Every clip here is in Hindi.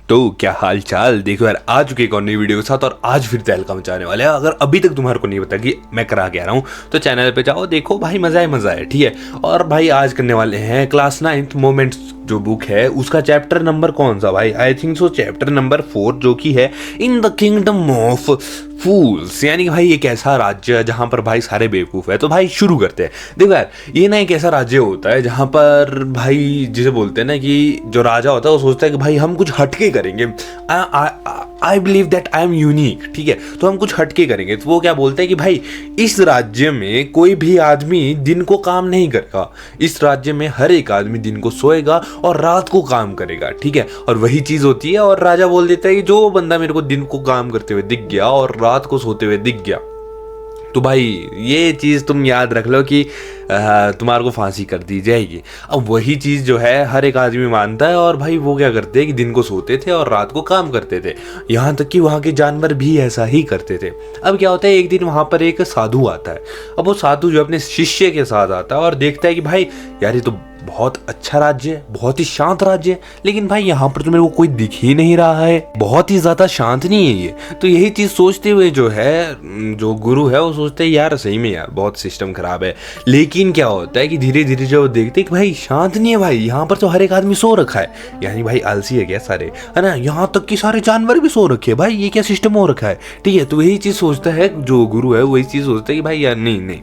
तो क्या हाल चाल। देखो यार, आ चुके एक और नई वीडियो के साथ और आज फिर तहलका मचाने वाले हैं। अगर अभी तक तुम्हारे को नहीं पता कि मैं करा के आ रहा हूँ तो चैनल पे जाओ, देखो भाई, मजा है, ठीक है। और भाई आज करने वाले हैं क्लास 9th मोमेंट्स जो बुक है उसका चैप्टर नंबर कौन सा भाई, I think so chapter number 4, जो कि है इन द किंगडम ऑफ फूल्स, यानी कि भाई एक ऐसा राज्य है जहाँ पर भाई सारे बेवकूफ़ है। तो भाई शुरू करते हैं। देखो यार, ये ना एक ऐसा राज्य होता है जहाँ पर भाई जिसे बोलते हैं ना कि जो राजा होता है वो सोचता है कि भाई हम कुछ हटके करेंगे, I believe that I am unique, ठीक है, तो हम कुछ हटके करेंगे। तो वो क्या बोलते हैं कि भाई इस राज्य में कोई भी आदमी दिन को काम नहीं करेगा, इस राज्य में हर एक आदमी दिन को सोएगा और रात को काम करेगा, ठीक है। और वही चीज होती है। और राजा बोल देता है कि जो बंदा मेरे को दिन को काम करते हुए दिख गया और रात को सोते हुए दिख गया, तो भाई ये चीज़ तुम याद रख लो कि तुम्हारे को फांसी कर दी जाएगी। अब वही चीज़ जो है हर एक आदमी मानता है। और भाई वो क्या करते हैं कि दिन को सोते थे और रात को काम करते थे, यहाँ तक कि वहाँ के जानवर भी ऐसा ही करते थे। अब क्या होता है, एक दिन वहाँ पर एक साधु आता है। अब वो साधु जो अपने शिष्य के साथ आता है और देखता है कि भाई यार ये तो बहुत अच्छा राज्य है, बहुत ही शांत राज्य है, लेकिन भाई यहाँ पर तो मेरे को कोई दिख ही नहीं रहा है, बहुत ही ज्यादा शांत नहीं है ये। तो यही चीज सोचते हुए जो है जो गुरु है वो सोचते हैं यार सही में यार बहुत सिस्टम खराब है। लेकिन क्या होता है कि धीरे धीरे जब देखते कि भाई शांत नहीं है, भाई यहाँ पर तो हर एक आदमी सो रखा है, यानी भाई आलसी है क्या सारे, है ना, यहाँ तक कि सारे जानवर भी सो रखे हैं, भाई ये क्या सिस्टम हो रखा है, ठीक है। तो यही चीज सोचता है जो गुरु है, वही चीज सोचता है कि भाई यार नहीं,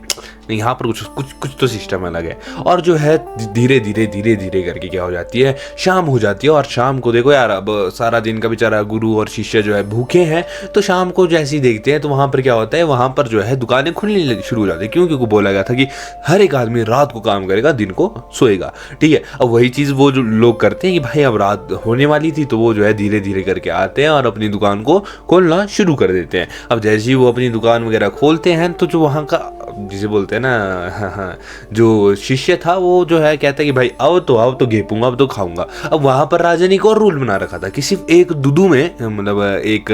यहाँ पर कुछ तो सिस्टम अलग है। और जो है धीरे धीरे करके क्या हो जाती है, शाम हो जाती है। और शाम को देखो यार, अब सारा दिन का बेचारा गुरु और शिष्य जो है भूखे हैं, तो शाम को जैसे ही देखते हैं तो वहाँ पर क्या होता है, वहाँ पर जो है दुकानें खुलने शुरू हो जाती है, क्योंकि बोला गया था कि हर एक आदमी रात को काम करेगा, दिन को सोएगा, ठीक है। अब वही चीज़ वो जो लोग करते हैं कि भाई अब रात होने वाली थी, तो वो जो है धीरे धीरे करके आते हैं और अपनी दुकान को खोलना शुरू कर देते हैं। अब जैसे ही वो अपनी दुकान वगैरह खोलते हैं तो जो वहाँ का जिसे बोलते हैं ना जो शिष्य था वो जो है कहता है कि भाई आओ तो घेपूंगा, अब तो खाऊंगा। अब वहां पर राजा ने एक और रूल बना रखा था कि सिर्फ एक दूधू में, मतलब एक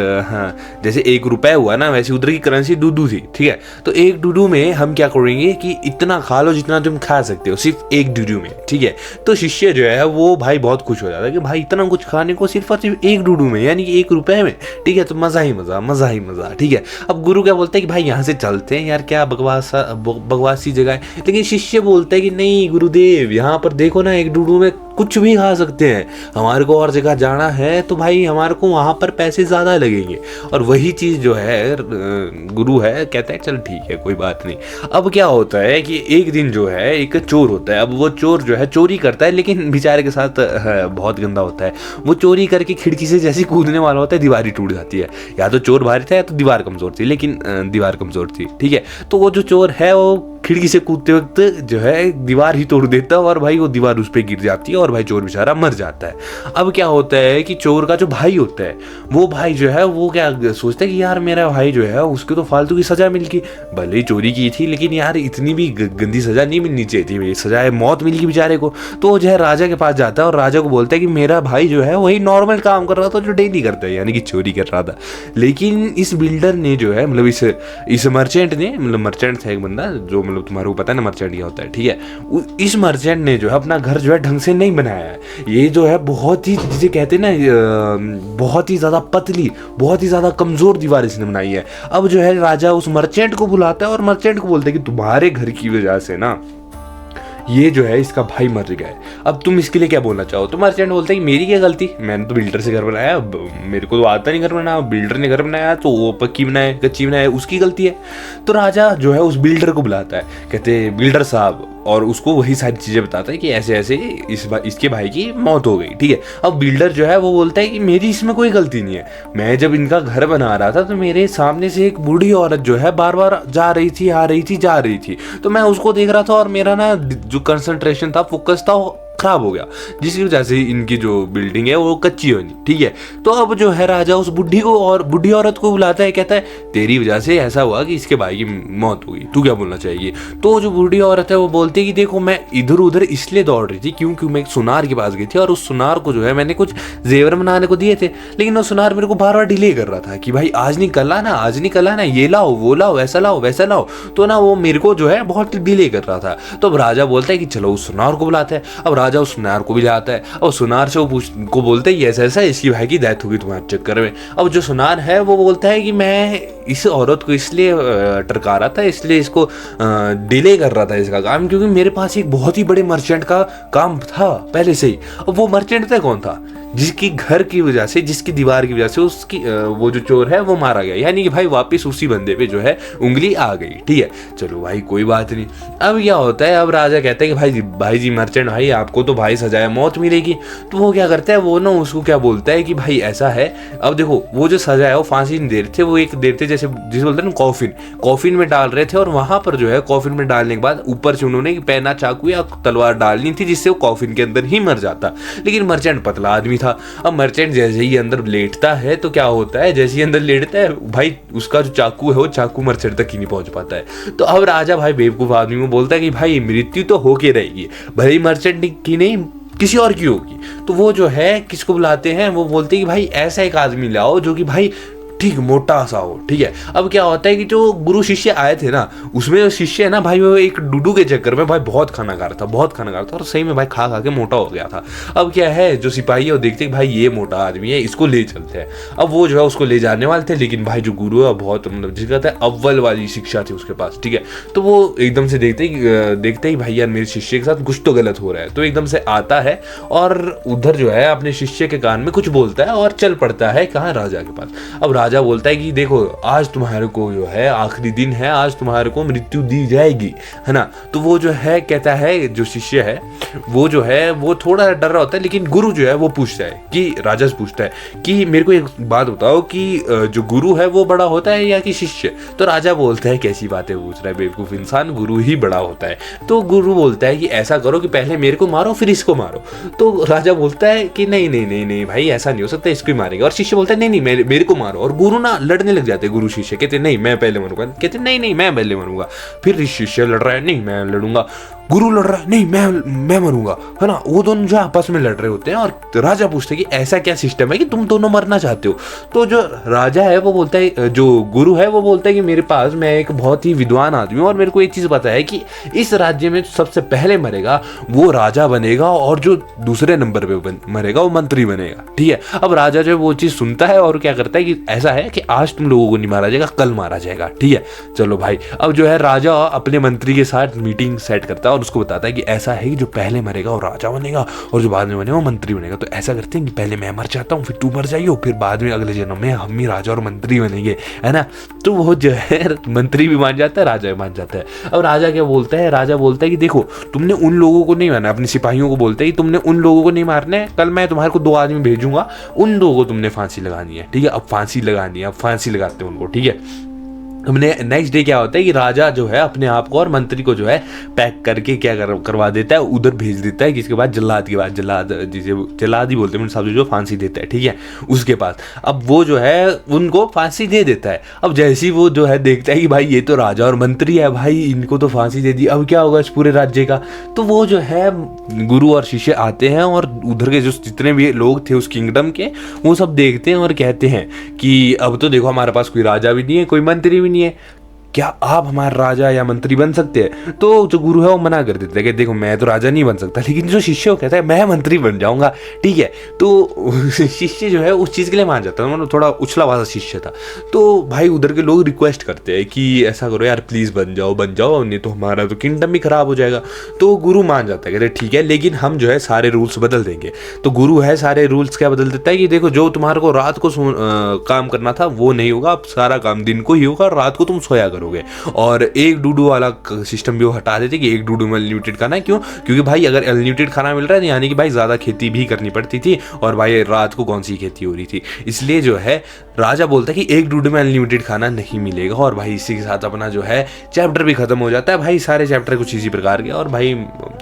जैसे 1 रुपए हुआ ना, वैसे उधर की करेंसी दूधू थी, ठीक है। तो एक दूधू में हम क्या करेंगे कि इतना खा लो जितना तुम खा सकते हो, सिर्फ एक दूधू में, ठीक है। तो शिष्य जो है वो भाई बहुत खुश हो जाता है कि भाई इतना कुछ खाने को सिर्फ और सिर्फ एक दूधू में, यानी कि 1 रुपए में, ठीक है। तो मजा ही मजा, ठीक है। अब गुरु क्या बोलते हैं कि भाई यहाँ से चलते हैं यार, क्या बकवासी जगह है। लेकिन शिष्य बोलता है कि नहीं गुरुदेव, यहाँ पर देखो ना, एक डूडू में कुछ भी खा सकते हैं, हमारे को और जगह जाना है तो भाई हमारे को वहाँ पर पैसे ज़्यादा लगेंगे। और वही चीज़ जो है गुरु है कहता है चल ठीक है कोई बात नहीं। अब क्या होता है कि एक दिन जो है एक चोर होता है। अब वो चोर जो है चोरी करता है, लेकिन बेचारे के साथ बहुत गंदा होता है। वो चोरी करके खिड़की से जैसे कूदने वाला होता है, दीवार ही टूट जाती है। या तो चोर भारी था या तो दीवार कमज़ोर थी, लेकिन दीवार कमज़ोर थी, ठीक है। तो वो जो चोर है वो खिड़की से कूदते वक्त जो है दीवार ही तोड़ देता है और भाई वो दीवार उस पर गिर जाती है और भाई चोर बेचारा मर जाता है। अब क्या होता है कि चोर का जो भाई होता है, वो भाई जो है वो क्या सोचता है कि यार मेरा भाई जो है उसको तो फालतू की सजा मिल गई, भले ही चोरी की थी, लेकिन यार इतनी भी गंदी सजा नहीं मिलनी चाहिए थी, सजा है मौत मिल गई बेचारे को। तो वो जो है राजा के पास जाता है और राजा को बोलता है कि मेरा भाई जो है वही नॉर्मल काम कर रहा था जो डेली करता है, यानी कि चोरी कर रहा था। लेकिन इस बिल्डर ने जो है, मतलब इस मर्चेंट ने, मतलब मर्चेंट था एक बंदा जो, मतलब तुम्हारे को पता है ना मर्चेंट क्या होता है, ठीक है। इस मर्चेंट ने जो है अपना घर जो है ढंग से नहीं बनाया है। ये जो है बहुत ही, जिसे कहते हैं ना, बहुत ही ज़्यादा पतली, बहुत ही ज़्यादा कमज़ोर दीवार इसने बनाई है। अब जो है राजा उस मर्चेंट को बुलाता है और मर्चेंट को बोलता है कि तुम्हारे घर की वजह से ना ये जो है इसका भाई मर गया है, अब तुम इसके लिए क्या बोलना चाहो। तो मर्चेंट बोलता है कि मेरी क्या गलती, मैंने तो बिल्डर से घर बनाया, मेरे को तो आता नहीं घर बनाया, बिल्डर ने घर बनाया तो वो पक्की बनाए कच्ची बनाए, उसकी गलती है। तो राजा जो है उस बिल्डर को बुलाता है, कहते बिल्डर साहब, और उसको वही सारी चीज़ें बताता है कि ऐसे ऐसे इसके भाई की मौत हो गई, ठीक है। अब बिल्डर जो है वो बोलता है कि मेरी इसमें कोई गलती नहीं है, मैं जब इनका घर बना रहा था तो मेरे सामने से एक बूढ़ी औरत जो है बार बार जा रही थी, आ रही थी, जा रही थी, तो मैं उसको देख रहा था और मेरा ना जो कंसंट्रेशन था, फोकस था, खराब हो गया, जिसकी वजह से इनकी जो बिल्डिंग है वो कच्ची होनी, ठीक है। तो अब जो है राजा उस बुढ़ी को और बुढ़ी औरत को बुलाता है, कहता है तेरी वजह से ऐसा हुआ कि इसके भाई की मौत हुई, तू क्या बोलना चाहिए। तो जो बुढ़ी औरत है वो बोलती है कि देखो मैं इधर उधर इसलिए दौड़ रही थी क्योंकि मैं एक सुनार के पास गई थी और उस सुनार को जो है मैंने कुछ जेवर बनाने को दिए थे, लेकिन वो सुनार मेरे को बार बार डिले कर रहा था कि भाई आज नहीं कल आना, आज नहीं कल आना, ये लाओ वो लाओ, ऐसा लाओ वैसा लाओ, तो ना वो मेरे को जो है बहुत डिले कर रहा था। तो अब राजा बोलता है कि चलो उस सुनार को बुलाते हैं। अब राजा उस सुनार को भी ले आता है और सुनार से को बोलते ही ऐसा ऐसा इसकी भाई की डेथ होगी तुम्हारे चक्कर में। अब जो सुनार है वो बोलता है कि मैं इस औरत को इसलिए टरका रहा था, इसलिए इसको डिले कर रहा था इसका काम, क्योंकि मेरे पास एक बहुत ही बड़े मर्चेंट का काम था पहले से ही। अब वो मर्चेंट था कौन था? जिसकी घर की वजह से, जिसकी दीवार की वजह से उसकी वो जो चोर है वो मारा गया, यानी कि भाई वापस उसी बंदे पे जो है उंगली आ गई। ठीक है, चलो भाई कोई बात नहीं। अब क्या होता है, अब राजा कहता है कि भाई जी मर्चेंट भाई आपको तो भाई सजाए मौत मिलेगी। तो वो क्या करता है, वो ना उसको क्या बोलता है कि भाई ऐसा है, अब देखो वो जो सजा है वो फांसी नहीं दे रहे थे, वो एक दे रहे थे जैसे जिसे बोलते हैं ना कॉफिन में डाल रहे थे। और वहां पर जो है कॉफिन में डालने के बाद ऊपर से उन्होंने पैना चाकू या तलवार डालनी थी जिससे वो कॉफिन के अंदर ही मर जाता। लेकिन मर्चेंट पतला आदमी था। अब मर्चेंट जैसे ही अंदर लेटता है तो क्या होता है, जैसे ही अंदर लेटता है भाई उसका जो चाकू है वो चाकू मर्चेंट तक ही नहीं पहुंच पाता है। तो अब राजा भाई बेवकूफ आदमी को बोलता है कि भाई मृत्यु तो होके रहेगी, भले ही मर्चेंट की नहीं किसी और की होगी। तो वो जो है किसको बुलाते हैं, वो बोलते हैं कि भाई ऐसा एक आदमी लाओ जो कि भाई ठीक मोटा सा हो। ठीक है, अब क्या होता है कि जो गुरु शिष्य आए थे ना, उसमें जो शिष्य है ना भाई वो एक डूडू के चक्कर में भाई बहुत खाना खा रहा था और सही में भाई खा के मोटा हो गया था। अब क्या है, जो सिपाही है वो देखते कि भाई ये मोटा आदमी है, इसको ले चलते हैं। अब वो जो है उसको ले जाने वाले थे, लेकिन भाई जो गुरु है बहुत मतलब जिसका कहते हैं अव्वल वाली शिक्षा थी उसके पास। ठीक है, तो वो एकदम से देखते ही भाई यार मेरे शिष्य के साथ कुछ तो गलत हो रहा है। तो एकदम से आता है और उधर जो है अपने शिष्य के कान में कुछ बोलता है और चल पड़ता है कहाँ, राजा के पास। अब राजा बोलता है कि देखो आज तुम्हारे को जो है आखिरी दिन है, आज तुम्हारे को मृत्यु दी जाएगी, है ना। तो वो जो है कहता है, जो शिष्य है वो जो है वो थोड़ा डर रहा होता है, लेकिन गुरु जो है वो पूछता है कि राजा से पूछता है कि मेरे को एक बात बताओ कि जो गुरु है वो बड़ा होता है या कि शिष्य। तो राजा बोलता है कैसी बातें पूछ रहा है बेवकूफ इंसान, गुरु ही बड़ा होता है। तो गुरु बोलता है कि ऐसा करो कि पहले मेरे को मारो फिर इसको मारो। तो राजा बोलता है कि नहीं भाई ऐसा नहीं हो सकता, इसको ही मारेंगे। और शिष्य बोलता है नहीं मेरे को मारो। और गुरु ना लड़ने लग जाते, गुरु शिष्य कहते नहीं मैं पहले मरूंगा, कहते नहीं मैं पहले मरूंगा। फिर शिष्य लड़ रहा है, नहीं मैं लड़ूंगा। गुरु लड़ रहा है, नहीं मैं मरूंगा, है ना। वो दोनों जो आपस में लड़ रहे होते हैं और राजा पूछते हैं कि ऐसा क्या सिस्टम है कि तुम दोनों मरना चाहते हो। तो जो राजा है वो बोलता है, जो गुरु है वो बोलता है कि मेरे पास मैं एक बहुत ही विद्वान आदमी हूँ और मेरे को एक चीज पता है कि इस राज्य में सबसे पहले मरेगा वो राजा बनेगा और जो दूसरे नंबर पे मरेगा वो मंत्री बनेगा। ठीक है, अब राजा जो वो चीज सुनता है और क्या करता है कि ऐसा है कि आज तुम लोगों को नहीं मारा जाएगा, कल मारा जाएगा। ठीक है, चलो भाई। अब जो है राजा अपने मंत्री के साथ मीटिंग सेट करता है और उसको बताता है कि ऐसा है कि जो पहले मरेगा वो राजा बनेगा और जो बाद में बनेगा वो मंत्री बनेगा। तो ऐसा करते हैं कि पहले मैं मर जाता हूँ, फिर तू मर जाइयो, फिर बाद में अगले जन्म में हम ही राजा और मंत्री बनेंगे, है ना। तो वो जो है मंत्री भी मान जाता है, राजा भी मान जाता है। अब राजा क्या बोलता है, राजा बोलता है कि देखो तुमने उन लोगों को नहीं मारना, अपने सिपाहियों को बोलता है कि तुमने उन लोगों को नहीं मारना है, कल मैं तुम्हारे को 2 आदमी भेजूंगा, उन लोगों को तुमने फांसी लगानी है। ठीक है, अब फांसी लगानी है, अब फांसी लगाते हैं उनको। ठीक है, हमने नेक्स्ट डे क्या होता है कि राजा जो है अपने आप को और मंत्री को जो है पैक करके क्या करवा देता है, उधर भेज देता है, जिसके बाद जल्लाद जिसे जल्लाद ही बोलते हैं साहब, जो फांसी देता है। ठीक है, उसके पास अब वो जो है उनको फांसी दे देता है। अब जैसे ही वो जो है देखता है कि भाई ये तो राजा और मंत्री है, भाई इनको तो फांसी दे दी, अब क्या होगा इस पूरे राज्य का। तो वो जो है गुरु और शिष्य आते हैं और उधर के जो जितने भी लोग थे उस किंगडम के, वो सब देखते हैं और कहते हैं कि अब तो देखो हमारे पास कोई राजा भी नहीं है, कोई मंत्री भी नहीं है, क्या आप हमारे राजा या मंत्री बन सकते हैं। तो जो गुरु है वो मना कर देते हैं कि देखो मैं तो राजा नहीं बन सकता, लेकिन जो शिष्य कहता है मैं मंत्री बन जाऊंगा। ठीक है, तो शिष्य जो है उस चीज़ के लिए मान जाता है, मतलब थोड़ा उछला वाला शिष्य था। तो भाई उधर के लोग रिक्वेस्ट करते हैं कि ऐसा करो यार प्लीज़ बन जाओ, नहीं तो हमारा तो किंगडम भी खराब हो जाएगा। तो गुरु मान जाता है, कहते ठीक है लेकिन हम जो है सारे रूल्स बदल देंगे। तो गुरु है सारे रूल्स क्या बदल देता है कि देखो जो तुम्हारे को रात को काम करना था वो नहीं होगा, अब सारा काम दिन को ही होगा और रात को तुम सोया करोगे। और एक डूडू वाला सिस्टम भी वो हटा देते कि एक डूडू में अनलिमिटेड खाना। क्यों? क्योंकि भाई अगर अनलिमिटेड खाना मिल रहा है यानी कि भाई ज़्यादा खेती भी करनी पड़ती थी और भाई रात को कौन सी खेती हो रही थी। इसलिए जो है राजा बोलता है कि एक डूडू में अनलिमिटेड खाना नहीं मिलेगा। और भाई इसी के साथ अपना जो है चैप्टर भी खत्म हो जाता है। भाई सारे चैप्टर कुछ इसी प्रकार के, और भाई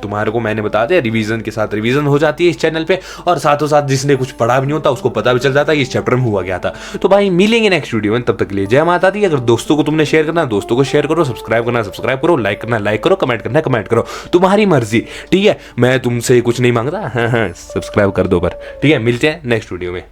तुम्हारे को मैंने बता दिया रिवीजन के साथ रिवीजन हो जाती है इस चैनल पे, और साथों साथ जिसने कुछ पढ़ा भी नहीं होता उसको पता भी चल जाता है कि इस चैप्टर में हुआ क्या था। तो भाई मिलेंगे नेक्स्ट वीडियो में, तब तक के लिए जय माता दी। अगर दोस्तों को तुमने शेयर करना दोस्तों को शेयर करो, सब्सक्राइब करना सब्सक्राइब करो, लाइक करना लाइक करो, कमेंट करना कमेंट करो, तुम्हारी मर्जी। ठीक है, मैं तुमसे कुछ नहीं मांगता, हाँ सब्सक्राइब कर दो पर। ठीक है, मिलते हैं नेक्स्ट वीडियो में।